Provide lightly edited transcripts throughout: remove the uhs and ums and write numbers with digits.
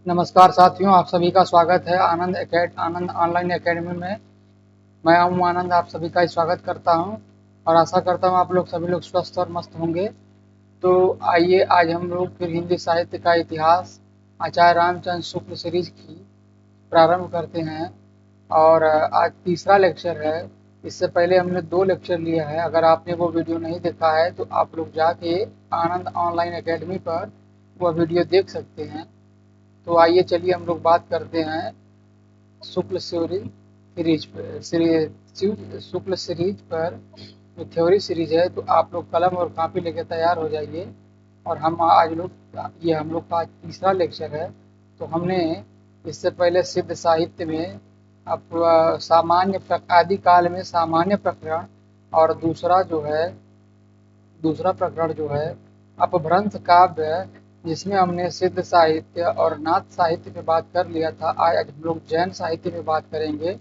नमस्कार साथियों, आप सभी का स्वागत है आनंद ऑनलाइन एकेडमी में। मैं हूं आनंद, आप सभी का स्वागत करता हूं और आशा करता हूं आप लोग सभी लोग स्वस्थ और मस्त होंगे। तो आइए आज हम लोग फिर हिंदी साहित्य का इतिहास आचार्य रामचंद्र शुक्ल सीरीज की प्रारंभ करते हैं। और आज तीसरा लेक्चर है। इससे पहले हमने 2 लेक्चर लिया है। अगर आपने वो वीडियो नहीं देखा है तो आप लोग जाके आनंद ऑनलाइन एकेडमी पर वह वीडियो देख सकते हैं। तो आइए चलिए हम लोग बात करते हैं शुक्ल सीरीज पर शुक्ल सीरीज पर जो थ्योरी सीरीज है। तो आप लोग कलम और कॉपी लेके तैयार हो जाइए। और हम लोग का आज तीसरा लेक्चर है। तो हमने इससे पहले सिद्ध साहित्य में आदिकाल में सामान्य प्रकरण और दूसरा प्रकरण जो है अपभ्रंश काव्य, जिसमें हमने सिद्ध साहित्य और नाथ साहित्य पे बात कर लिया था। आज हम लोग जैन साहित्य पे बात करेंगे।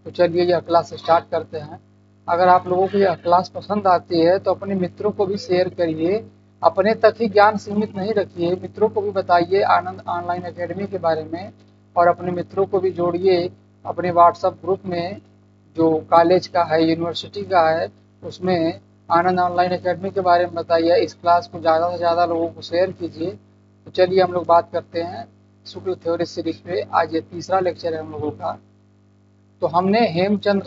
तो चलिए यह क्लास स्टार्ट करते हैं। अगर आप लोगों को यह क्लास पसंद आती है तो अपने मित्रों को भी शेयर करिए। अपने तक ही ज्ञान सीमित नहीं रखिए, मित्रों को भी बताइए आनंद ऑनलाइन एकेडमी के बारे में। और अपने मित्रों को भी जोड़िए अपने व्हाट्सएप ग्रुप में, जो कॉलेज का है, यूनिवर्सिटी का है, उसमें आनंद ऑनलाइन एकेडमी के बारे में बताइए। इस क्लास को ज़्यादा से ज़्यादा लोगों को शेयर कीजिए। तो चलिए हम लोग बात करते हैं शुक्ल थ्योरी सीरीज पे। आज ये तीसरा लेक्चर है हम लोगों का। तो हमने हेमचंद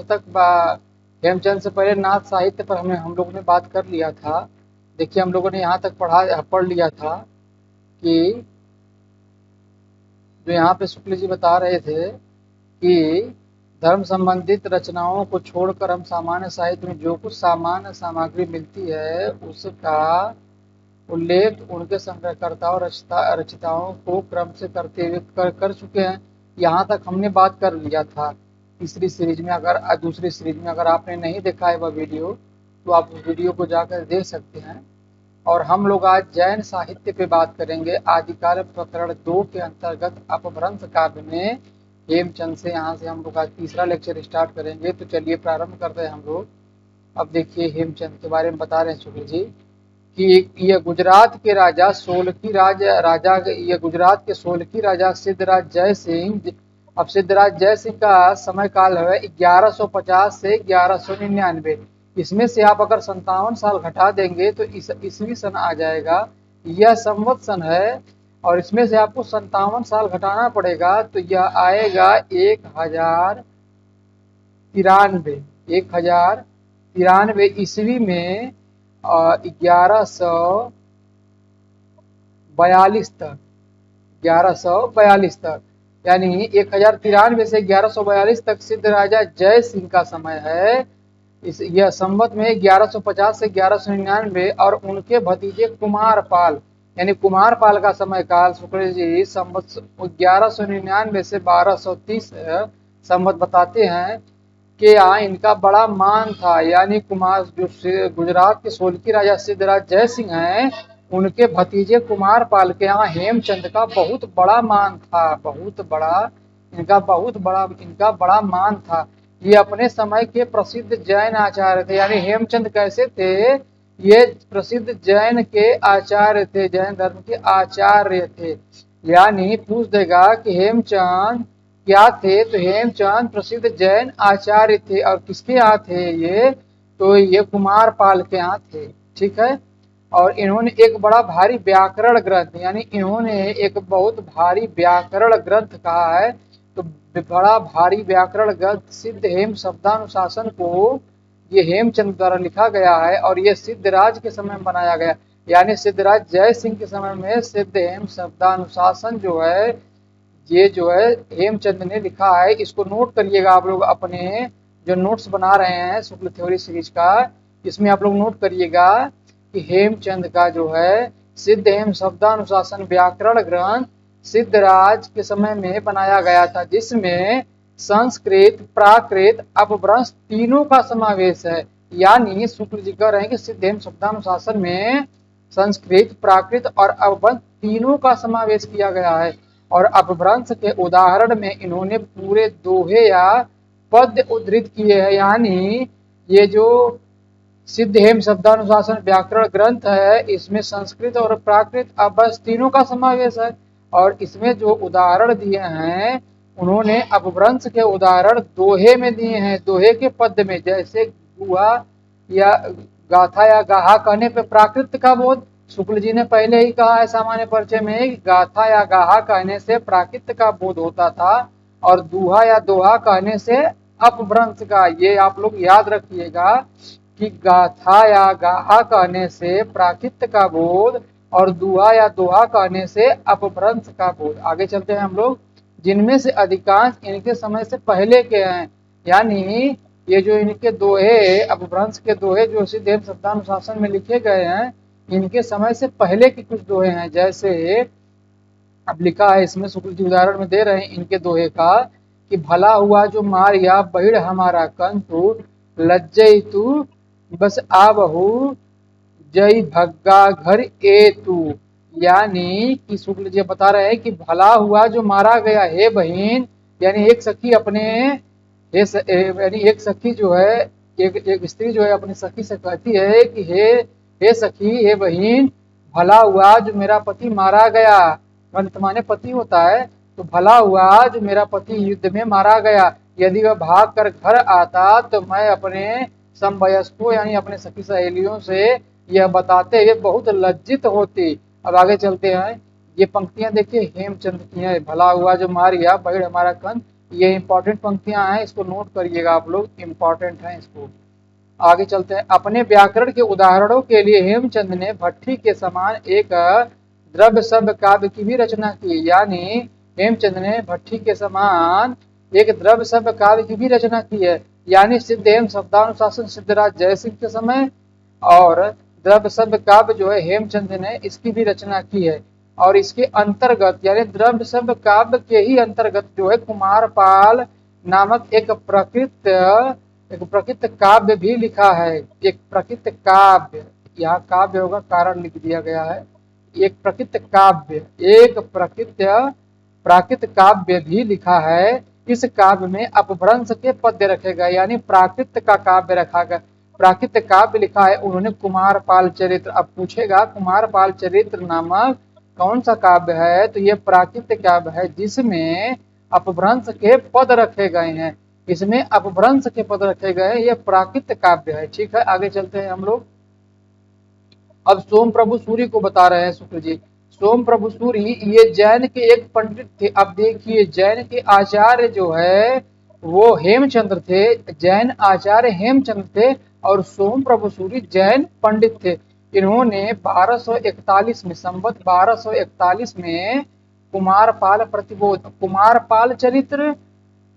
से पहले नाथ साहित्य पर हम लोगों ने बात कर लिया था। देखिए हम लोगों ने यहाँ तक पढ़ लिया था कि जो यहाँ पे शुक्ल जी बता रहे थे कि धर्म संबंधित रचनाओं को छोड़कर हम सामान्य साहित्य में जो कुछ सामान्य सामग्री मिलती है उसका उल्लेख उनके संग्रहकर्ता और रचिताओं को क्रम से करते हुए कर चुके हैं। यहाँ तक हमने बात कर लिया था तीसरी सीरीज में। अगर दूसरी सीरीज में अगर आपने नहीं देखा है वह वीडियो, तो आप उस वीडियो को जाकर देख सकते हैं। और हम लोग आज जैन साहित्य पे बात करेंगे। आदिकाल प्रकरण 2 के अंतर्गत अपभ्रंश काव्य में हेमचंद से यहाँ से हम लोग आज तीसरा लेक्चर स्टार्ट करेंगे। तो चलिए प्रारंभ करते हैं हम लोग। अब देखिए हेमचंद के बारे में बता रहे हैं शुक्ल जी कि ये गुजरात के राजा सोलकी राजा ये गुजरात के सोलकी राजा सिद्धराज जय सिंह। अब सिद्धराज जय सिंह का समय काल है 1150 से 1199। इसमें से आप अगर 57 साल घटा देंगे तो ईसवी सन आ जाएगा। यह संवत सन है और इसमें से आपको 57 साल घटाना पड़ेगा तो यह आएगा 1093 ईस्वी में 1142 तक, यानी 1093 से 1142 तक सिद्ध राजा जय सिंह का समय है। यह संवत में 1150 से 1199 और उनके भतीजे कुमारपाल, यानी कुमारपाल का समय काल शुक्ल जी संवत 1199 से 1230 संवत बताते हैं कि यहाँ इनका बड़ा मान था। यानी जो गुजरात के सोलकी राजा सिद्धराज जय सिंह हैं, उनके भतीजे कुमारपाल के यहाँ हेमचंद का बहुत बड़ा मान था। इनका बड़ा मान था। ये अपने समय के प्रसिद्ध जैन आचार्य थे। यानी हेमचंद कैसे थे? ये प्रसिद्ध जैन के आचार्य थे, जैन धर्म के आचार्य थे। यानी पूछ देगा कि हेमचंद क्या थे, तो हेमचंद प्रसिद्ध जैन आचार्य थे। और किसके यहाँ थे ये? तो ये कुमारपाल के यहाँ थे। ठीक है। और इन्होंने एक बड़ा भारी व्याकरण ग्रंथ, यानी इन्होंने एक बहुत भारी व्याकरण ग्रंथ कहा है। तो बड़ा भारी व्याकरण ग्रंथ सिद्ध हेम शब्दानुशासन को ये हेमचंद द्वारा लिखा गया है और ये सिद्धराज के समय में बनाया गया। यानी सिद्धराज जय सिंह के समय में सिद्ध हेम शब्दानुशासन जो है, ये जो है हेमचंद ने लिखा है। इसको नोट करिएगा आप लोग अपने जो नोट्स बना रहे हैं शुक्ल थ्योरी सीरीज का, इसमें आप लोग नोट करिएगा कि हेमचंद का जो है सिद्ध हेम शब्दानुशासन व्याकरण ग्रंथ सिद्धराज के समय में बनाया गया था, जिसमें संस्कृत, प्राकृत, अपभ्रंश तीनों का समावेश है। यानी शुक्ल जी कह रहे हैं कि सिद्ध हेम शब्दानुशासन में संस्कृत, प्राकृत और अपभ्रंश तीनों का समावेश किया गया है। और अपभ्रंश के उदाहरण में इन्होंने पूरे दोहे या पद्य उद्धृत किए हैं। यानी ये जो सिद्ध हेम शब्दानुशासन व्याकरण ग्रंथ है, इसमें संस्कृत और प्राकृत अपभ्रंश तीनों का समावेश है। और इसमें जो उदाहरण दिए हैं उन्होंने अपभ्रंश के उदाहरण दोहे में दिए हैं, दोहे के पद में, जैसे गुहा या गाथा या गाहा कहने पे प्राकृत का बोध, शुक्ल जी ने पहले ही कहा है सामान्य परिचय में कि गाथा या गाहा कहने से प्राकृत का बोध होता था और दूहा या दोहा कहने से अपभ्रंश का। ये आप लोग याद रखिएगा कि गाथा या गाहा कहने से प्राकृत का बोध और दूहा या दोहा कहने से अपभ्रंश का बोध। आगे चलते हैं हम लोग, जिनमें से अधिकांश इनके समय से पहले के हैं, यानी ये जो इनके दोहे अपभ्रंश के दोहे जो सिद्ध एवं शब्दानुशासन में लिखे गए हैं इनके समय से पहले के कुछ दोहे हैं। जैसे अब लिखा है इसमें, शुक्ल जी उदाहरण में दे रहे हैं इनके दोहे का कि भला हुआ जो मारिया बहिड़ हमारा कंतु लज्जई तू बस आबहू जय भग्गा घर ए तू। यानी कि शुक्ल जी बता रहे हैं कि भला हुआ जो मारा गया हे बहन, यानी एक सखी अपने यानी एक सखी जो है एक स्त्री जो है अपनी सखी से कहती है कि हे सखी, हे बहन, भला हुआ जो मेरा पति मारा गया, माने पति होता है, तो भला हुआ जो मेरा पति युद्ध में मारा गया, यदि वह भाग कर घर आता तो मैं अपने समवयस्कों यानी अपने सखी सहेलियों से यह बताते हुए बहुत लज्जित होती। अब आगे चलते हैं, ये पंक्तियां देखिए हेमचंद की हैं, भला हुआ जो मारिया बहिड़ हमारा कंत, ये इंपॉर्टेंट पंक्तियां हैं, इसको नोट करिएगा आप लोग, इंपॉर्टेंट हैं इसको। आगे चलते हैं, अपने व्याकरण के उदाहरणों के लिए हेमचंद ने भट्टी के समान एक द्रव्य शब्द काव्य की भी रचना की। यानी हेमचंद ने भट्टी के समान एक द्रव्य शब्द काव्य की भी रचना की है। यानी सिद्ध एवं शब्दानुशासन सिद्धराज जयसिंह के समय और द्रव्य शब्द काव्य जो है हेमचंद ने इसकी भी रचना की है। और इसके अंतर्गत यानी द्रव्य शब्द काव्य के ही अंतर्गत जो है कुमारपाल नामक एक प्रकृत काव्य भी लिखा है। एक प्रकृत काव्य, यहाँ काव्य होगा कारण लिख दिया गया है, एक प्रकृत काव्य, एक प्राकृत काव्य भी लिखा है। इस काव्य में अपभ्रंश के पद्य रखे गए, यानी प्राकृत का काव्य रखा गया, प्राकृत काव्य लिखा है उन्होंने कुमारपाल चरित्र। अब पूछेगा कुमारपाल चरित्र नामक कौन सा काव्य है, तो ये प्राकृत काव्य है जिसमें अपभ्रंश के पद रखे गए हैं, इसमें अपभ्रंश के पद रखे गए हैं, ये प्राकृत काव्य है। ठीक है, आगे चलते हैं हम लोग। अब सोम प्रभु सूरी को बता रहे हैं शुक्ल जी। सोम प्रभु सूरी ये जैन के एक पंडित थे। अब देखिए जैन के आचार्य जो है वो हेमचंद्र थे, जैन आचार्य हेमचंद्र थे और सोम प्रभु सूरी जैन पंडित थे। इन्होंने 1241 में, संवत 1241 में कुमारपाल प्रतिबोध, कुमारपाल चरित्र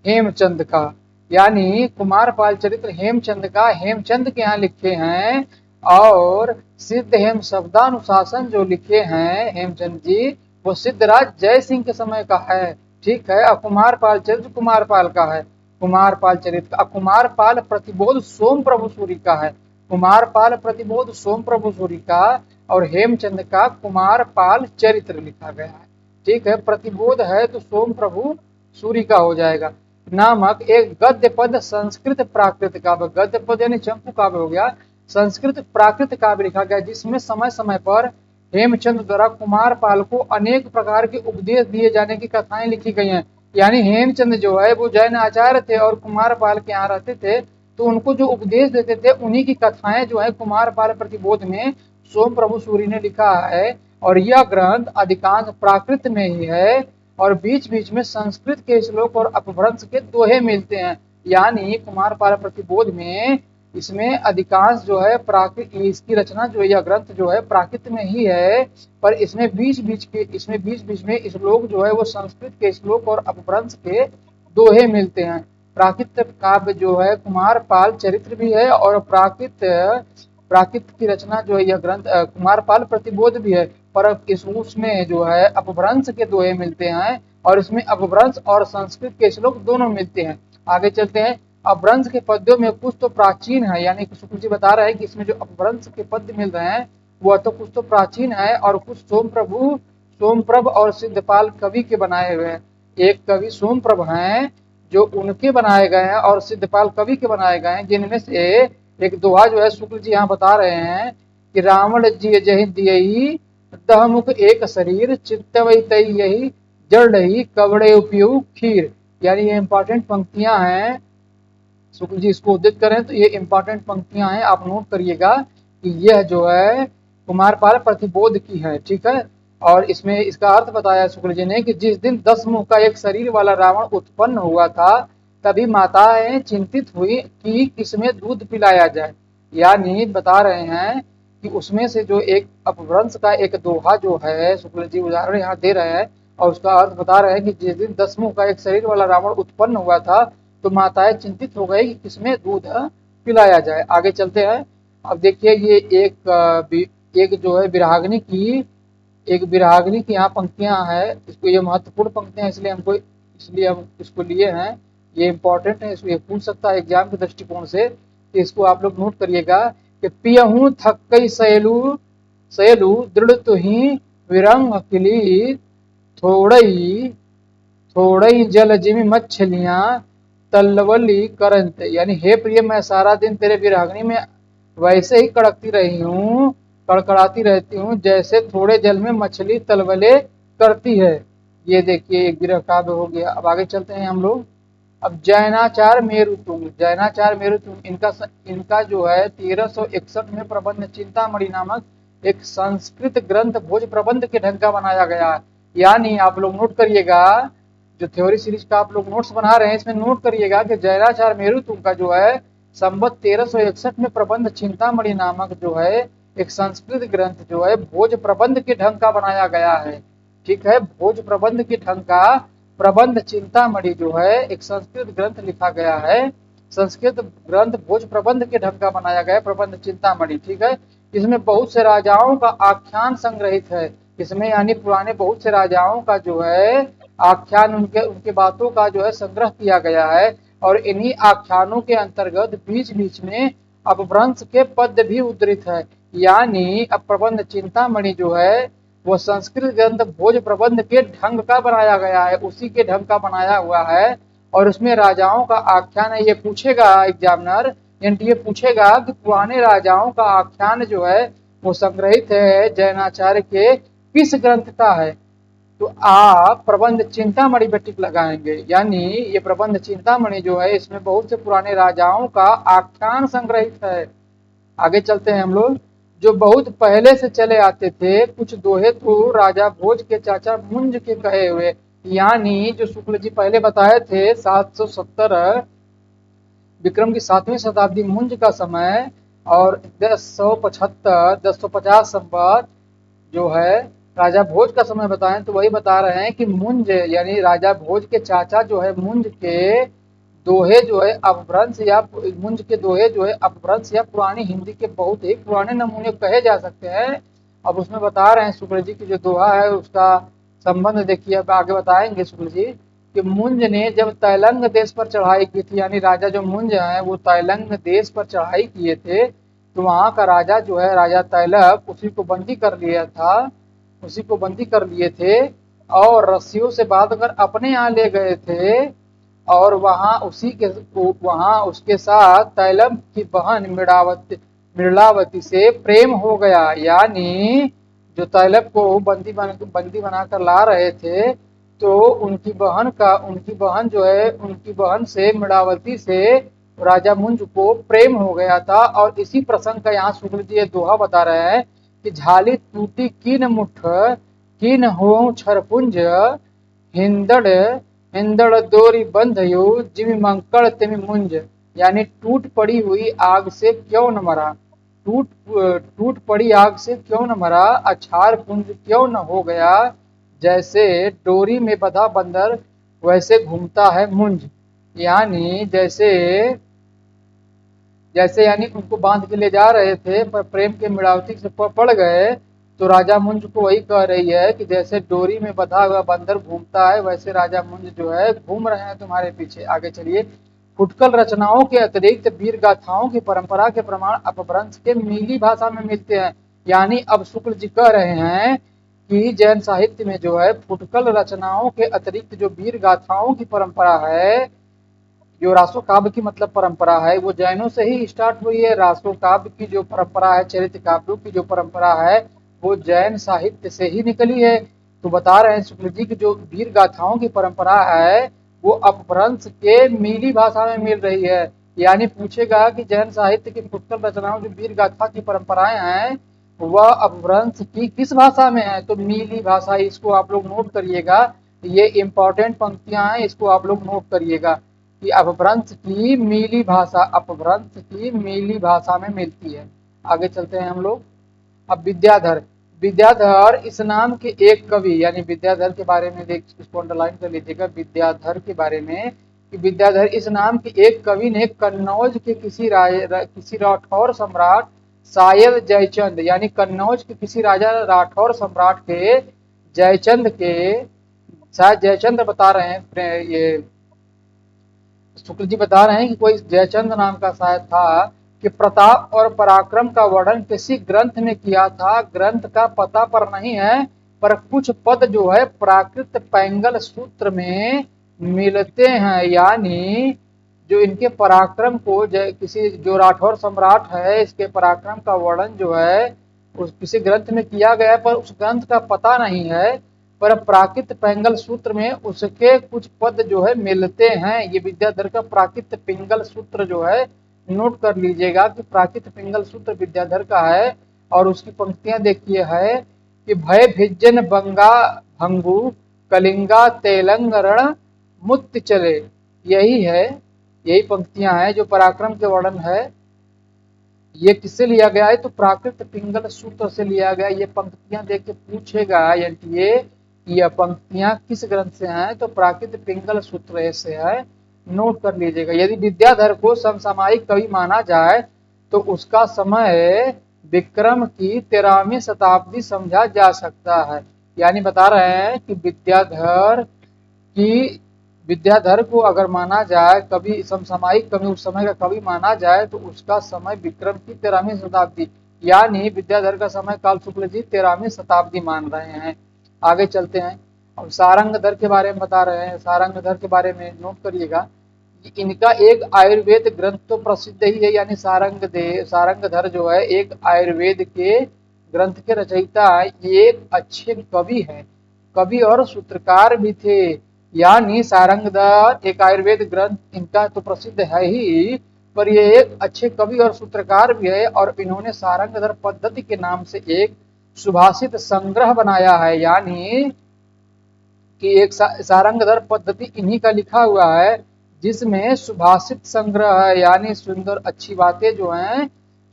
हेमचंद का, यानी कुमारपाल चरित्र हेमचंद का हेमचंद के यहाँ लिखे हैं। और सिद्ध हेम शब्दानुशासन जो लिखे हैं हेमचंद जी वो सिद्धराज जय सिंह के समय का है। ठीक है, और कुमारपाल चरित्र कुमारपाल का है, कुमारपाल चरित्र। कुमारपाल प्रतिबोध सोम प्रभु सूरी का है, कुमारपाल प्रतिबोध सोम प्रभु सूरी का, और हेमचंद का कुमारपाल चरित्र लिखा गया है। ठीक है, प्रतिबोध है तो सोम प्रभु सूरी का हो जाएगा। नामक एक गद्य पद संस्कृत प्राकृत काव्य, गद्य पद यानी चंपू काव्य हो गया, संस्कृत प्राकृत काव्य लिखा गया, जिसमें समय समय पर हेमचंद द्वारा कुमारपाल को अनेक प्रकार के उपदेश दिए जाने की कथाएं लिखी गई हैं। यानी हेमचंद जो है वो जैन आचार्य थे और कुमारपाल के यहाँ रहते थे, तो उनको जो उपदेश देते थे उन्हीं की कथाएं जो है कुमारपाल प्रतिबोध में सोम प्रभु सूरी ने लिखा है। और यह ग्रंथ अधिकांश प्राकृत में ही है और बीच बीच में संस्कृत के श्लोक और अपभ्रंश के दोहे मिलते हैं। यानी कुमारपाल प्रतिबोध में इसमें अधिकांश जो है प्राकृत, इसकी रचना जो है यह ग्रंथ जो है प्राकृत में ही है, पर इसमें बीच बीच में श्लोक जो है वो संस्कृत के श्लोक और अपभ्रंश के दोहे मिलते हैं। प्राकृत काव्य जो है कुमारपाल चरित्र भी है और प्राकृत की रचना जो है यह ग्रंथ कुमारपाल प्रतिबोध भी है, पर उसमें जो है अपभ्रंश के दोहे मिलते हैं और इसमें अपभ्रंश और संस्कृत के श्लोक दोनों मिलते हैं। आगे चलते हैं, अपभ्रंश के पद्यों में कुछ तो प्राचीन है, यानी शुक्ल जी बता रहे हैं कि इसमें जो अपभ्रंश के पद्य मिल रहे हैं वह तो कुछ तो प्राचीन है और कुछ सोमप्रभ और सिद्धपाल कवि के बनाए हुए हैं। एक कवि सोमप्रभ हैं जो उनके बनाए गए हैं और सिद्धपाल कवि के बनाए गए हैं, जिनमें से एक दोहा जो है शुक्ल जी यहाँ बता रहे हैं कि रावण जी जहि दियई दहमुख एक शरीर चित्तवैतयहि जड़ ही कवड़े उपयोग खीर। यानी ये इंपॉर्टेंट पंक्तियां हैं, शुक्ल जी इसको उद्धृत करें तो ये इंपॉर्टेंट पंक्तियां हैं, आप नोट करिएगा कि यह जो है कुमारपाल प्रतिबोध की है, ठीक है। और इसमें इसका अर्थ बताया शुक्ल जी ने कि जिस दिन 10 मुंह का एक शरीर वाला रावण उत्पन्न हुआ था, तभी माताएं चिंतित हुई कि किसमें दूध पिलाया जाए। यानी बता रहे हैं कि उसमें से जो एक अपभ्रंश का एक दोहा जो है, शुक्ल जी उदाहरण यहाँ दे रहे हैं और उसका अर्थ बता रहे हैं कि जिस दिन 10 मुंह का एक शरीर वाला रावण उत्पन्न हुआ था, तो माताएं चिंतित हो गई कि किसमें दूध पिलाया जाए। आगे चलते हैं। अब देखिए ये एक जो है विरागनी की यहाँ पंक्तियां हैं। इसको ये महत्वपूर्ण पंक्तियां इसलिए हम इसको लिए हैं, ये इंपॉर्टेंट है, इसको ये पूछ सकता है एग्जाम के दृष्टिकोण से, कि इसको आप लोग नोट करिएगा कि पियहू थकई सैलू दृढ़ तुही विरंग किली थोड़ई थोड़ई जल जिमी मछलियां तलवली करंत। यानी हे प्रिय, मैं सारा दिन तेरे विरहाग्नि में वैसे ही कड़कती रही हूँ, कड़कड़ाती रहती हूँ, जैसे थोड़े जल में मछली तलवले करती है। ये देखिए एक विरह काव्य हो गया। अब आगे चलते हैं हम लोग। अब जैनाचार मेरुतुंग इनका जो है 1361 में प्रबंध चिंतामणि नामक एक संस्कृत ग्रंथ भोज प्रबंध के ढंग का बनाया गया। यानी आप लोग नोट करिएगा, जो थ्योरी सीरीज का आप लोग नोट्स बना रहे हैं, इसमें नोट करिएगा कि जैनाचार मेरुतुंग का जो है संवत 1361 में प्रबंध चिंतामणि नामक जो है एक संस्कृत ग्रंथ जो है भोज प्रबंध के ढंग का बनाया गया है, ठीक है। भोज प्रबंध के ढंग का प्रबंध चिंतामणि जो है एक संस्कृत ग्रंथ लिखा गया है, संस्कृत ग्रंथ भोज प्रबंध के ढंग का बनाया गया प्रबंध चिंतामणि, ठीक है। इसमें बहुत से राजाओं का आख्यान संग्रहित है। इसमें यानी पुराने बहुत से राजाओं का जो है आख्यान, उनके बातों का जो है संग्रह किया गया है। और इन्हीं आख्यानों के अंतर्गत बीच बीच में अपभ्रंश के पद भी उद्धृत है। यानी अब प्रबंध चिंतामणि जो है वो संस्कृत ग्रंथ भोज प्रबंध के ढंग का बनाया गया है, उसी के ढंग का बनाया हुआ है। और उसमें राजाओं का आख्यान है। ये पूछेगा एग्जामिनर, ये पूछेगा कि पुराने राजाओं का आख्यान जो है वो संग्रहित है जैनाचार्य के किस ग्रंथ का है, तो आप प्रबंध चिंतामणि पे टिक लगाएंगे। यानी ये प्रबंध चिंतामणि जो है इसमें बहुत से पुराने राजाओं का आख्यान संग्रहित है। आगे चलते हैं हम लोग। जो बहुत पहले से चले आते थे, कुछ दोहे तो राजा भोज के चाचा मुंज के कहे हुए। यानी जो शुक्ल जी पहले बताए थे 770 विक्रम की 7वीं शताब्दी मुंज का समय और 1050 संवत जो है राजा भोज का समय बताएं, तो वही बता रहे हैं कि मुंज यानी राजा भोज के चाचा जो है मुंज के दोहे जो है अपभ्रंश या मुंज के दोहे जो है अपभ्रंश या पुरानी हिंदी के बहुत ही पुराने नमूने कहे जा सकते हैं। अब उसमें बता रहे हैं शुक्ल जी की जो दोहा है उसका संबंध देखिए, अब आगे बताएंगे शुक्ल जी कि मुंज ने जब तैलंग देश पर चढ़ाई की थी, यानी राजा जो मुंज है वो तैलंग देश पर चढ़ाई किए थे, तो वहां का राजा जो है राजा तैलब उसी को बंदी कर लिए थे और रस्सियों से बांध कर अपने यहाँ ले गए थे। और वहां उसके साथ तैलब की बहन मृणावती से प्रेम हो गया। यानी जो तैलब को बंदी बनाकर ला रहे थे, तो उनकी बहन से मृणावती से राजा मुंज को प्रेम हो गया था। और इसी प्रसंग का यहाँ शुक्ल जी दोहा बता रहे हैं कि झाली टूटी कीन मुठ कीन हो छरपुंज हिंदड़ हिंदड़ दोरी बंधयो जिमि मंकड़ तिमि मुंज। यानी टूट पड़ी हुई आग से क्यों न मरा, टूट पड़ी आग से क्यों न मरा, अछार पुंज क्यों न हो गया, जैसे डोरी में बंधा बंदर वैसे घूमता है मुंज। यानी जैसे जैसे यानी उनको बांध के ले जा रहे थे पर प्रेम के मिड़ावती से पड़ गए, तो राजा मुंज को वही कह रही है कि जैसे डोरी में बंधा हुआ बंदर घूमता है, वैसे राजा मुंज जो है घूम रहे हैं तुम्हारे पीछे। आगे चलिए। फुटकल रचनाओं के अतिरिक्त वीर गाथाओं की परंपरा के प्रमाण अपभ्रंश के मिली भाषा में मिलते हैं। यानी अब शुक्ल जी कह रहे हैं कि जैन साहित्य में जो है फुटकल रचनाओं के अतिरिक्त जो वीर गाथाओं की परंपरा है, जो रासो काव्य की मतलब परंपरा है, वो जैनों से ही स्टार्ट हुई है। रासो काव्य की जो परंपरा है, चरित्र काव्यों की जो परंपरा है, वो जैन साहित्य से ही निकली है। तो बता रहे हैं शुक्ल जी की जो वीर गाथाओं की परंपरा है वो अपभ्रंश के मिली भाषा में मिल रही है। यानी पूछेगा कि जैन साहित्य की पुष्कल रचनाओं जो वीर गाथा की परंपराएं हैं वह अपभ्रंश की किस भाषा में है, तो मिली भाषा। इसको आप लोग नोट करिएगा, ये इंपॉर्टेंट पंक्तियां हैं, इसको आप लोग नोट करिएगा कि अपभ्रंश की मिली भाषा, अपभ्रंश की मिली भाषा में मिलती है। आगे चलते हैं हम लोग। अब विद्याधर, विद्याधर इस नाम के एक कवि, यानी विद्याधर के बारे में देख, इसको अंडरलाइन कर लीजिएगा, विद्याधर के बारे में कि विद्याधर इस नाम के एक कवि ने कन्नौज के किसी राठौर सम्राट शायद जयचंद, यानी कन्नौज के किसी राजा राठौर सम्राट के जयचंद के, शायद जयचंद बता रहे हैं, ये शुक्ल जी बता रहे हैं कि कोई जयचंद नाम का शायद था, कि प्रताप और पराक्रम का वर्णन किसी ग्रंथ में किया था। ग्रंथ का पता पर नहीं है, पर कुछ पद जो है प्राकृत पैंगल सूत्र में मिलते हैं। यानी जो इनके पराक्रम को किसी जो राठौर सम्राट है इसके पराक्रम का वर्णन जो है उस किसी ग्रंथ में किया गया है, पर उस ग्रंथ का पता नहीं है, पर प्राकृत पैंगल सूत्र में उसके कुछ पद जो है मिलते हैं। ये विद्याधर का प्राकृत पिंगल सूत्र जो है नोट कर लीजिएगा कि प्राकृत पिंगल सूत्र विद्याधर का है। और उसकी पंक्तियां देखिए है कि भय भिज्जन बंगा भंगु कलिंगा तेलंग रण मुक्त चले, यही है, यही पंक्तियां हैं जो पराक्रम के वर्णन है। ये किससे लिया गया है, तो प्राकृत पिंगल सूत्र से लिया गया। ये पंक्तियां देख के पूछेगा एनटीए ये पंक्तियां किस ग्रंथ से हैं, तो प्राकृत पिंगल सूत्र से है, नोट कर लीजिएगा। यदि विद्याधर को समसामयिक कवि माना जाए तो उसका समय विक्रम की 13वीं शताब्दी समझा जा सकता है। यानी बता रहे हैं कि विद्याधर को अगर माना जाए कवि, समसामयिक कवि, उस समय का कवि माना जाए तो उसका समय विक्रम की 13वीं शताब्दी, यानी विद्याधर का समय काल शुक्ल जी 13वीं शताब्दी मान रहे हैं। आगे चलते हैं। अब सारंगधर के बारे में बता रहे हैं। सारंगधर के बारे में नोट करिएगा, इनका एक आयुर्वेद ग्रंथ तो प्रसिद्ध ही है, यानी सारंगधर जो है एक आयुर्वेद के ग्रंथ के रचयिता है। ये एक अच्छे कवि हैं, कवि और सूत्रकार भी थे। यानी सारंगधर एक आयुर्वेद ग्रंथ इनका तो प्रसिद्ध है ही, पर ये एक अच्छे कवि और सूत्रकार भी है। और इन्होंने सारंगधर पद्धति के नाम से एक सुभाषित संग्रह बनाया है। यानी कि एक सारंगधर पद्धति इन्हीं का लिखा हुआ है जिसमें सुभाषित संग्रह है, यानी सुंदर अच्छी बातें जो हैं,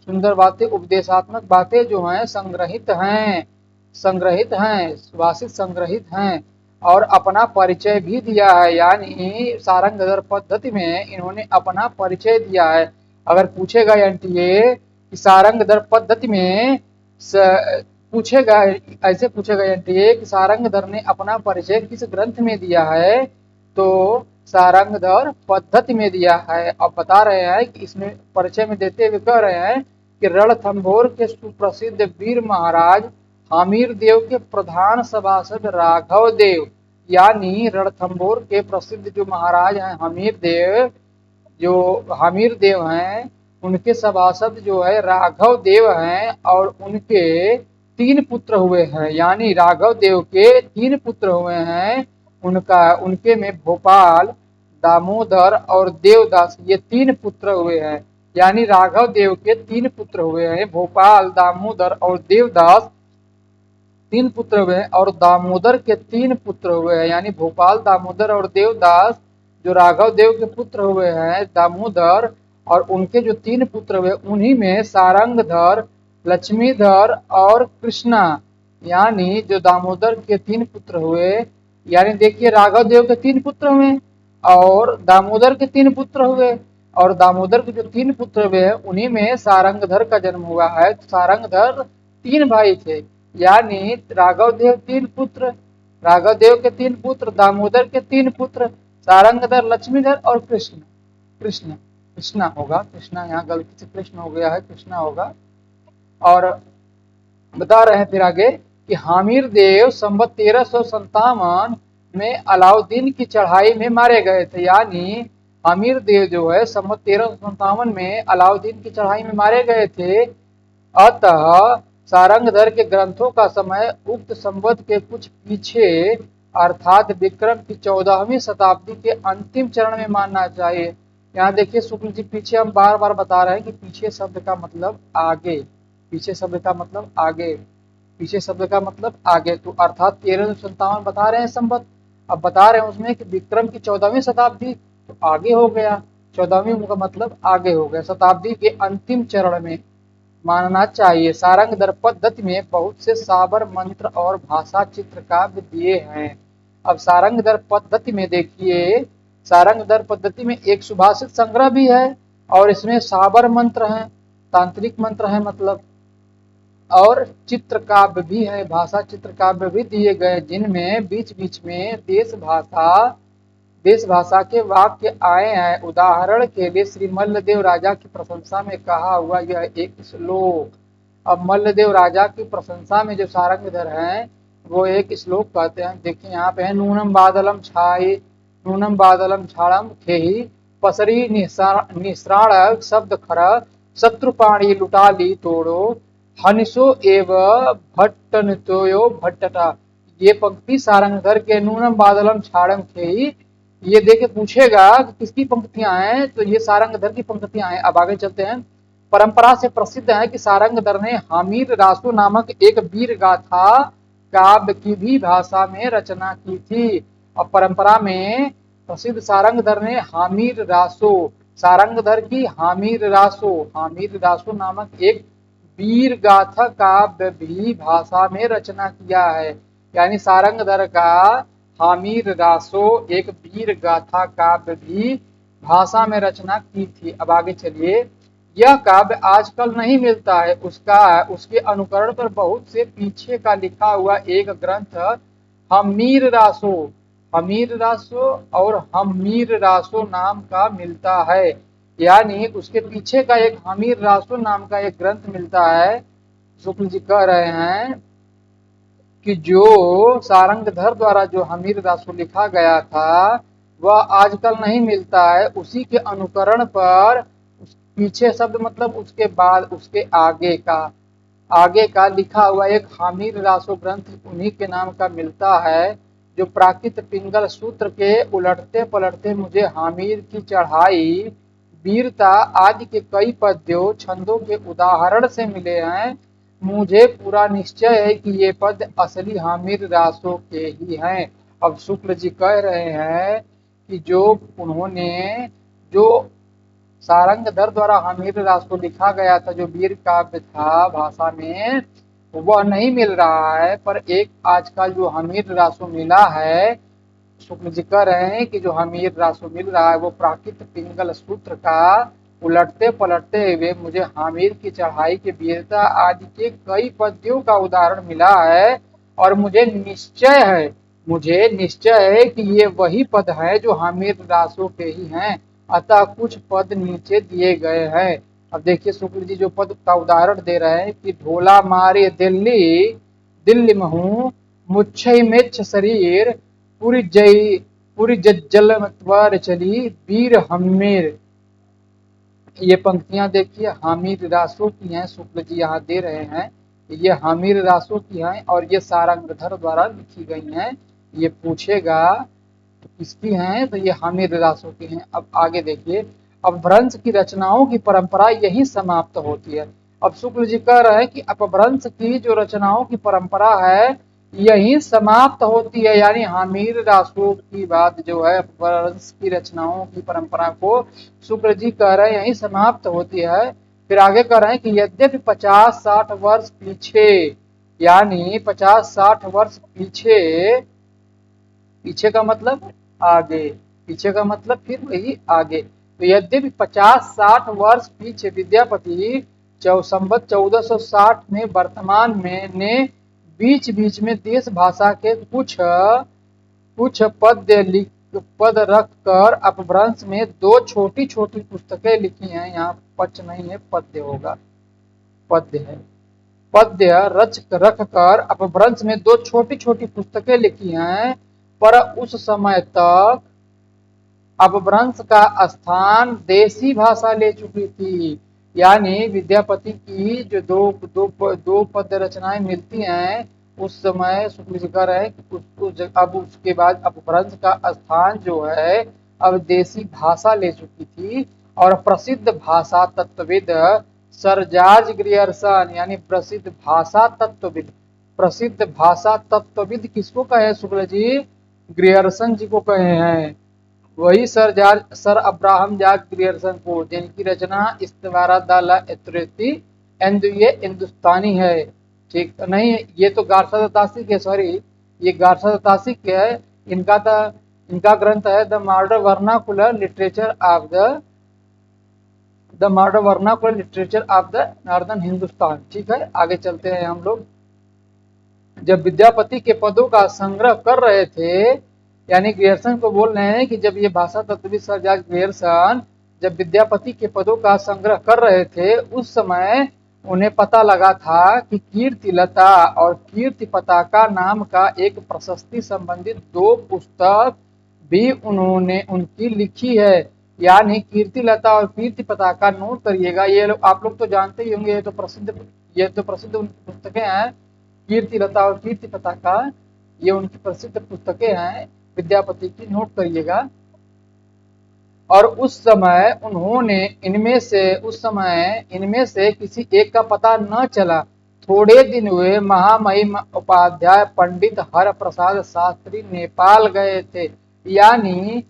सुंदर बातें, उपदेशात्मक बातें जो हैं संग्रहित हैं, संग्रहित हैं, सुभाषित संग्रहित हैं। और अपना परिचय भी दिया है, यानी सारंगधर पद्धति में इन्होंने अपना परिचय दिया है। अगर पूछेगा एनटीए कि सारंगधर पद्धति में पूछेगा, ऐसे पूछेगा एनटीए कि सारंगधर ने अपना परिचय किस ग्रंथ में दिया है, तो सारंगधर पद्धति में दिया है। अब बता रहे हैं कि इसमें परिचय में देते हुए कह रहे हैं कि रणथंभौर के सुप्रसिद्ध वीर महाराज हामिर देव के प्रधान सभासद राघव देव, यानी रणथंभौर के प्रसिद्ध जो महाराज हैं हामिर देव, जो हामिर देव हैं उनके सभासद जो है राघव देव हैं, और उनके 3 पुत्र हुए हैं। यानी राघव देव के 3 पुत्र हुए हैं। उनके में भोपाल, दामोदर और देवदास, ये 3 पुत्र हुए हैं। यानी राघव देव के 3 पुत्र हुए हैं, भोपाल, दामोदर और देवदास 3 पुत्र हुए हैं। और दामोदर के 3 पुत्र हुए हैं, यानी भोपाल, दामोदर और देवदास जो राघव देव के पुत्र हुए हैं दामोदर, और उनके जो 3 पुत्र हुए उन्हीं में सारंगधर, लक्ष्मीधर और कृष्णा, यानी जो दामोदर के 3 पुत्र हुए, यानी देखिए राघव देव के 3 पुत्र हुए और दामोदर के 3 पुत्र हुए, और दामोदर के जो 3 पुत्र हुए उन्हीं में सारंगधर का जन्म हुआ है। तो सारंगधर 3 भाई थे, यानी राघव देव 3 पुत्र, राघव देव के 3 पुत्र, दामोदर के 3 पुत्र, सारंगधर, लक्ष्मीधर और कृष्ण, कृष्ण कृष्णा होगा, कृष्णा यहाँ गलती से कृष्ण हो गया है, कृष्णा होगा। और बता रहे हैं फिर आगे कि हामिर देव संवत 1357 में अलाउद्दीन की चढ़ाई में मारे गए थे। यानी हामिर देव जो है संवत 1357 में अलाउद्दीन की चढ़ाई में मारे गए थे। अतः सारंगधर के ग्रंथों का समय उक्त संवत के कुछ पीछे अर्थात विक्रम की 14वीं शताब्दी के अंतिम चरण में मानना चाहिए। यहाँ देखिए शुक्ल जी, पीछे हम बार बार बता रहे हैं कि पीछे शब्द का मतलब आगे, पीछे शब्द का मतलब आगे, पीछे शब्द का मतलब आगे, तो अर्थात 1357 बता रहे हैं संवत। अब बता रहे हैं उसमें कि विक्रम की 14वीं शताब्दी, तो आगे हो गया, 14वीं का मतलब आगे हो गया, शताब्दी के अंतिम चरण में मानना चाहिए। सारंग दर पद्धति में बहुत से साबर मंत्र और भाषा चित्र काव्य दिए हैं। अब सारंग दर पद्धति में देखिए, सारंग दर पद्धति में एक सुभाषित संग्रह भी है और इसमें साबर मंत्र हैं, तांत्रिक मंत्र हैं मतलब, और चित्र काव्य भी है, भाषा चित्र काव्य भी दिए गए, जिनमें बीच बीच में देश भाषा के वाक्य आए हैं। उदाहरण के लिए श्री मल्लदेव राजा की प्रशंसा में कहा हुआ यह एक श्लोक। अब मल्लदेव राजा की प्रशंसा में जो सारंगधर हैं वो एक श्लोक कहते हैं। देखिए यहाँ पे है, नूनम बादलम छाई, नूनम बादलम छाड़म खेही, पसरी निसराण शब्द खर, शत्रुपाणी लुटाली तोड़ो, हनिशो एव भट्टनतोयो भट्टटा। ये पंक्ति सारंगधर के नूनम बादलम छाड़म खेही, ये देखे पूछेगा कि किसकी पंक्तियां हैं, तो ये सारंगधर की पंक्तियां हैं। अब आगे चलते हैं। परंपरा से प्रसिद्ध है कि सारंगधर ने हामिर रासो नामक एक वीर गाथा काव्य की भी भाषा में रचना की थी। और परंपरा में प्रसिद्ध सारंगधर ने हामिर रासो, सारंगधर की हामिर रासो नामक एक वीर गाथा काव्य भी भाषा में रचना किया है। यानी सारंगधर का हामिर रासो एक वीर गाथा काव्य भी भाषा में रचना की थी। अब आगे चलिए। यह काव्य आजकल नहीं मिलता है, उसके अनुकरण पर बहुत से पीछे का लिखा हुआ एक ग्रंथ हमीर रासो और हमीर रासो नाम का मिलता है। यानी उसके पीछे का एक हमीर रासो नाम का एक ग्रंथ मिलता है। शुक्ल जी कह रहे हैं कि जो सारंगधर द्वारा जो हमीर रासो लिखा गया था वह आजकल नहीं मिलता है। उसी के अनुकरण पर पीछे शब्द मतलब उसके बाद, उसके आगे का लिखा हुआ एक हमीर रासो ग्रंथ उन्हीं के नाम का मिलता है। जो प्राकृत पिंगल सूत्र के उलटते पलटते मुझे हामिर की चढ़ाई, वीरता आदि के कई पद्यों छंदों के उदाहरण से मिले हैं। मुझे पूरा निश्चय है कि ये पद असली हामिर रासो के ही हैं। अब शुक्ल जी कह रहे हैं कि जो उन्होंने जो सारंगधर द्वारा हामिर रासो लिखा गया था, जो वीर काव्य था भाषा में, वह नहीं मिल रहा है, पर एक आजकल जो हमीर रासो मिला है, शुक्ल जी कह रहे हैं कि जो हमीर रासो मिल रहा है वो प्राकृत पिंगल सूत्र का उलटते पलटते हुए मुझे हामिर की चढ़ाई के वीरता आदि के कई पद्यों का उदाहरण मिला है। और मुझे निश्चय है कि ये वही पद है जो हामिर रासो के ही हैं। अतः कुछ पद नीचे दिए गए हैं। अब देखिए शुक्ल जी जो पद का उदाहरण दे रहे हैं कि ढोला मारे दिल्ली में हूँ, मुच्छई मेच्छ शरीर, पूरी जज्जल त्वर चली, वीर हमीर। ये पंक्तियां देखिए हामिर रासो की हैं, शुक्ल जी यहाँ दे रहे हैं। ये हामिर रासो की हैं और ये सारंगधर द्वारा लिखी गई हैं। ये पूछेगा तो किसकी हैं, तो ये हामिर रासो की हैं। अब आगे देखिए। अपभ्रंश की रचनाओं की परंपरा यही समाप्त होती है। अब शुक्ल जी कह रहे हैं कि अपभ्रंश की जो रचनाओं की परंपरा है यही समाप्त होती है। यानी हामिर रासो की बात जो है अपभ्रंश की रचनाओं की परंपरा को शुक्ल जी कह रहे हैं यही समाप्त होती है। फिर आगे कह रहे हैं कि यद्यपि 50-60 वर्ष पीछे, यानी 50-60 वर्ष पीछे, पीछे का मतलब आगे, पीछे का मतलब फिर वही आगे, तो यद्यपि 50-60 वर्ष पीछे विद्यापति संवत 1460 में वर्तमान में ने बीच बीच में देश भाषा के कुछ पद रख कर अपभ्रंश में दो छोटी छोटी पुस्तकें लिखी हैं। यहाँ पच नहीं है, पद्य होगा, पद्य है, पद्य रख कर अपभ्रंश में दो छोटी छोटी पुस्तकें लिखी हैं। पर उस समय तक अपभ्रंश का स्थान देसी भाषा ले चुकी थी। यानी विद्यापति की जो दो पद्य रचनाएं मिलती हैं, उस समय शुक्ल जी कह रहे हैं कि अब उसके बाद अपभ्रंश का स्थान जो है अब देसी भाषा ले चुकी थी। और प्रसिद्ध भाषा तत्वविद सर जॉर्ज ग्रियर्सन, यानी प्रसिद्ध भाषा तत्वविद किसको कहे शुक्ल जी? ग्रियर्सन जी को कहे हैं। वही सर अब्राहम जॉर्ज ग्रियर्सन को, जिनकी रचना इस्तवारा दाला एतुरेती ये हिंदुस्तानी है। ठीक नहीं, ये तो गार्सा दत्तासी के, सॉरी, ये गार्सा दत्तासी के है। इनका ग्रंथ है the modern vernacular literature of the northern Hindustan. ठीक है, आगे चलते हैं हम लोग। जब विद्यापति के पदों का संग्रह कर रहे थे, यानी ग्रियर्सन को बोल रहे हैं कि जब ये भाषा तत्वविद सर जॉर्ज ग्रियर्सन जब विद्यापति के पदों का संग्रह कर रहे थे, उस समय उन्हें पता लगा था कि कीर्तिलता और कीर्ति पताका नाम का एक प्रशस्ति संबंधित दो पुस्तक भी उन्होंने उनकी लिखी है। यानी कीर्तिलता और कीर्ति पताका, नोट करिएगा, ये लोग आप लोग तो जानते ही होंगे, ये तो प्रसिद्ध उनकी पुस्तकें हैं। कीर्तिलता और कीर्ति पताका ये उनकी प्रसिद्ध पुस्तकें हैं विद्यापति की, नोट करिएगा। और उस समय इनमें से किसी एक का पता न चला। थोड़े दिन हुए महामहिम उपाध्याय पंडित हर प्रसाद शास्त्री नेपाल गए थे। यानी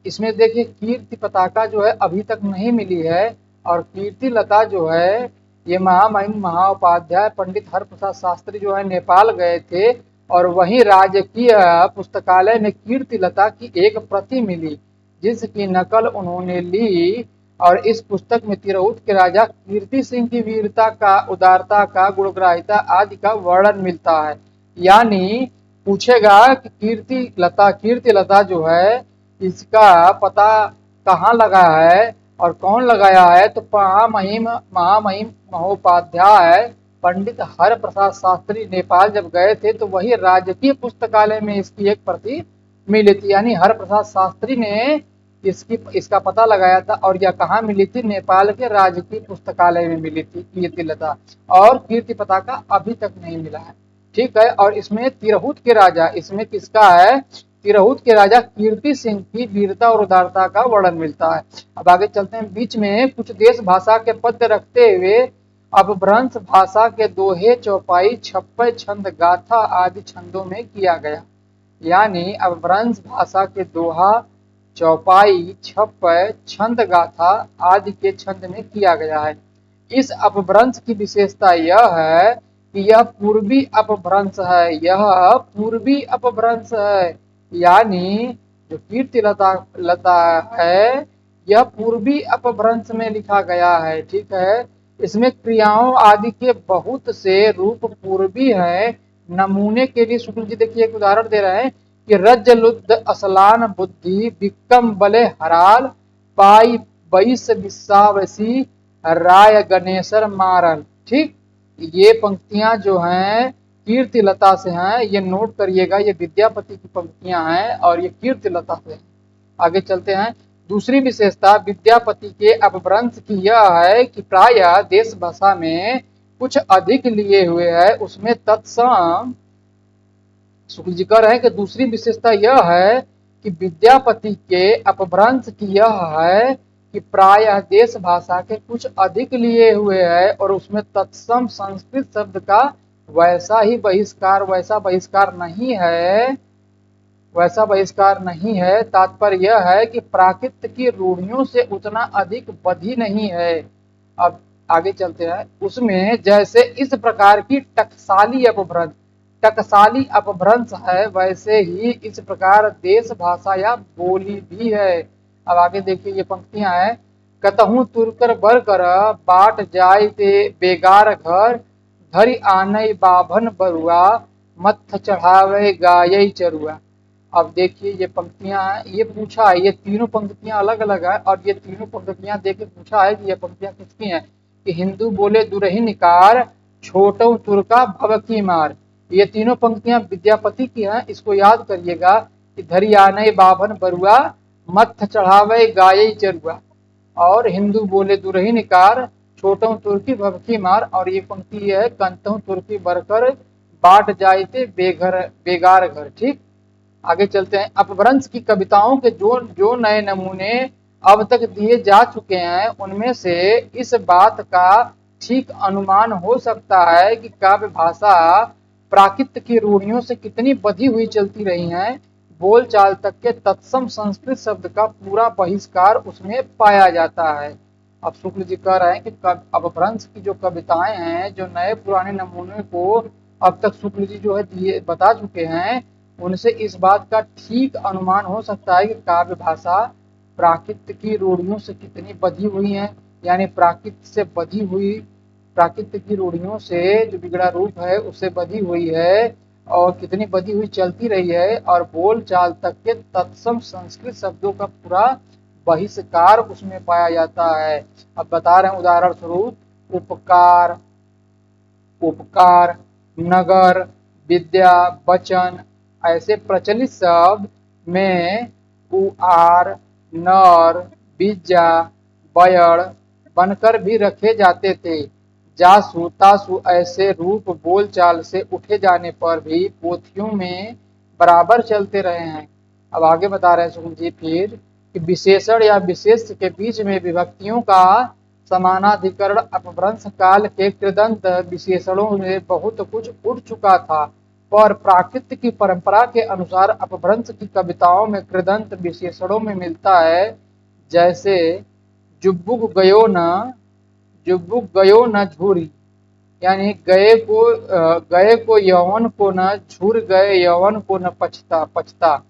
इसमें देखिए कीर्ति पताका जो है अभी तक नहीं मिली है, और कीर्ति लता जो है ये महामहिम महाउपाध्याय पंडित हर प्रसाद शास्त्री जो है नेपाल गए थे, और वहीं राजकीय पुस्तकालय में कीर्ति लता की एक प्रति मिली, जिसकी नकल उन्होंने ली। और इस पुस्तक में तिरहुत के राजा कीर्ति सिंह की वीरता का, उदारता का, गुणग्राहिता आदि का वर्णन मिलता है। यानी पूछेगा कि कीर्ति लता जो है इसका पता कहाँ लगा है और कौन लगाया है, तो महामहिम महोपाध्याय पंडित हर प्रसाद शास्त्री नेपाल जब गए थे तो वही राजकीय पुस्तकालय में इसकी एक प्रति मिली थी। यानी हर प्रसाद शास्त्री ने इसका पता लगाया था, और यह कहाँ मिली थी? नेपाल के राजकीय पुस्तकालय में मिली थी कीर्ति लता, और कीर्ति पताका अभी तक नहीं मिला है। ठीक है, और इसमें तिरहुत के राजा, इसमें किसका है? तिरहुत के राजा कीर्ति सिंह की वीरता और उदारता का वर्णन मिलता है। अब आगे चलते हैं। बीच में कुछ देश भाषा के पद्य रखते हुए अपभ्रंश भाषा के दोहे, चौपाई, छप्पय, छंद, गाथा आदि छंदों में किया गया। यानी अपभ्रंश भाषा के दोहा, चौपाई, छप्पय, छंद, गाथा आदि के छंद में किया गया है। इस अपभ्रंश की विशेषता यह है कि यह पूर्वी अपभ्रंश है। यानी जो कीर्ति लता है यह पूर्वी अपभ्रंश में लिखा गया है। ठीक है, इसमें क्रियाओं आदि के बहुत से रूप पूर्वी हैं। नमूने के लिए शुक्ल जी देखिए एक उदाहरण दे रहे हैं कि रज्जलुद्ध असलान बुद्धि विक्रम बले हराल पाई बैस विश्वावसी राय गणेशर मारल। ठीक, ये पंक्तियां जो हैं कीर्ति लता से हैं, ये नोट करिएगा, ये विद्यापति की पंक्तियां हैं और ये कीर्ति लता से हैं। आगे चलते हैं। दूसरी विशेषता विद्यापति के अपभ्रंश की यह है कि प्रायः देश भाषा में कुछ अधिक लिए हुए है, उसमें तत्सम शुक्ल जी कह रहे हैं कि दूसरी विशेषता यह है कि विद्यापति के अपभ्रंश की यह है कि प्रायः देश भाषा के कुछ अधिक लिए हुए है, और उसमें तत्सम संस्कृत शब्द का वैसा बहिष्कार नहीं है। तात्पर्य यह है कि प्राकृत की रूढ़ियों से उतना अधिक बधी नहीं है। अब आगे चलते हैं। उसमें जैसे इस प्रकार की टकसाली अपभ्रंश है, वैसे ही इस प्रकार देश भाषा या बोली भी है। अब आगे देखिए ये पंक्तियां हैं। कतहूँ तुरकर बरकर बाट जाय ते बेगार घर, धरि आनय बाभन बरुआ, मत्थ चढ़ावे गाय चरुआ। अब देखिए ये पंक्तियां हैं, ये पूछा है, ये तीनों पंक्तियां अलग अलग है, और ये तीनों पंक्तियां देख के पूछा है कि ये पंक्तियां किसकी हैं? कि हिंदू बोले दुरहिनिकार, छोटो तुर्का भव की मार। ये तीनों पंक्तियां विद्यापति की हैं, इसको याद करिएगा कि धरि आनय बाभन बरुआ, मत्थ चढ़ावे गाय चरुआ, और हिंदू बोले दुरहिनिकार, छोटों तुर्की भभकी मार, और ये पंक्ति है कंतों तुर्की बरकर बाट जायते बेघर बेगार घर। ठीक, आगे चलते हैं। अपभ्रंश की कविताओं के जो जो नए नमूने अब तक दिए जा चुके हैं, उनमें से इस बात का ठीक अनुमान हो सकता है कि काव्य भाषा प्राकृत की रूढ़ियों से कितनी बधी हुई चलती रही है। बोलचाल तक के तत्सम संस्कृत शब्द का पूरा बहिष्कार उसमें पाया जाता है। अब शुक्ल जी कह रहे हैं कि अपभ्रंश की जो कविताएं हैं, जो नए पुराने नमूने को अब तक शुक्ल जी जो है दिए बता चुके हैं, उनसे इस बात का ठीक अनुमान हो सकता है कि काव्य भाषा प्राकृत की रूढ़ियों से कितनी बधी हुई है, यानी प्राकृत से बधी हुई, प्राकृत की रूढ़ियों से जो बिगड़ा रूप है उससे बधी हुई है, और कितनी बधी हुई चलती रही है, और बोल चाल तक के तत्सम संस्कृत शब्दों का पूरा बहिष्कार उसमें पाया जाता है। अब बता रहे हैं उदाहरण स्वरूप उपकार, उपकार, नगर, विद्या, वचन, ऐसे प्रचलित शब्द में उआर, नर, बीजा, बयड़ बनकर भी रखे जाते थे। जासु तासु ऐसे रूप बोलचाल से उठे जाने पर भी पोथियों में बराबर चलते रहे हैं। अब आगे बता रहे हैं सुकुल जी फिर कि विशेषण या विशेष के बीच में विभक्तियों का समानाधिकरण अपभ्रंश काल के कृदंत विशेषणों में बहुत कुछ उठ चुका था, पर प्राकृत की परंपरा के अनुसार अपभ्रंश की कविताओं में कृदंत विशेषणों में मिलता है। जैसे जुब्बुक गयो न, जुब्बुक गयो न झूरी, यानी गए को यौवन को न झूर गए यौवन को न पछता पछता।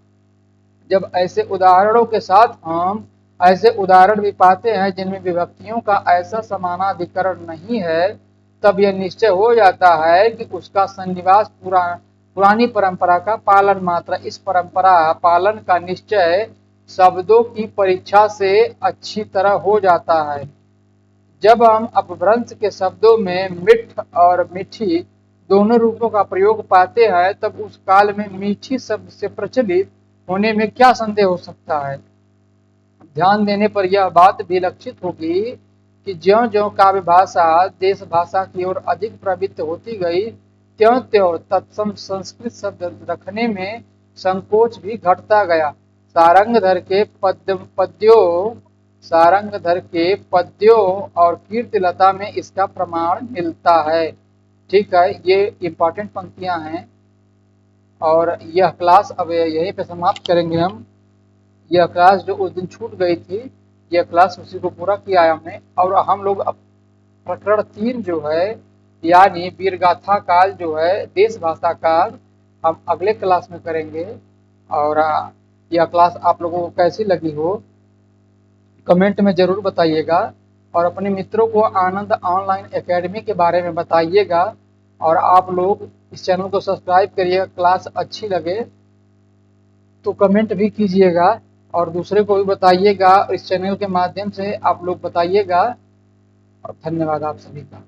जब ऐसे उदाहरणों के साथ हम ऐसे उदाहरण भी पाते हैं जिनमें विभक्तियों का ऐसा समानाधिकरण नहीं है, तब यह निश्चय हो जाता है कि उसका सन्निवास पुरानी परंपरा का पालन मात्र। इस परंपरा पालन का निश्चय शब्दों की परीक्षा से अच्छी तरह हो जाता है। जब हम अपभ्रंश के शब्दों में मिठ और मीठी दोनों रूपों का प्रयोग पाते हैं, तब उस काल में मीठी शब्द से प्रचलित होने में क्या संदेह हो सकता है। ध्यान देने पर यह बात भी लक्षित होगी कि ज्यों ज्यों काव्य भाषा देश भाषा की ओर अधिक प्रवृत्त होती गई, त्यों त्यों तत्सम संस्कृत शब्द रखने में संकोच भी घटता गया। सारंगधर के पद्यों और कीर्तिलता में इसका प्रमाण मिलता है। ठीक है, ये इंपॉर्टेंट पंक्तियां हैं, और यह क्लास अब यहीं पे समाप्त करेंगे हम। यह क्लास जो उस दिन छूट गई थी, यह क्लास उसी को पूरा किया है हमने, और हम लोग अब प्रकरण 3 जो है, यानी वीरगाथा काल जो है, देश भाषा काल, हम अगले क्लास में करेंगे। और यह क्लास आप लोगों को कैसी लगी हो कमेंट में ज़रूर बताइएगा, और अपने मित्रों को आनंद ऑनलाइन एकेडमी के बारे में बताइएगा, और आप लोग इस चैनल को सब्सक्राइब करिएगा। क्लास अच्छी लगे तो कमेंट भी कीजिएगा, और दूसरे को भी बताइएगा, इस चैनल के माध्यम से आप लोग बताइएगा। और धन्यवाद आप सभी का।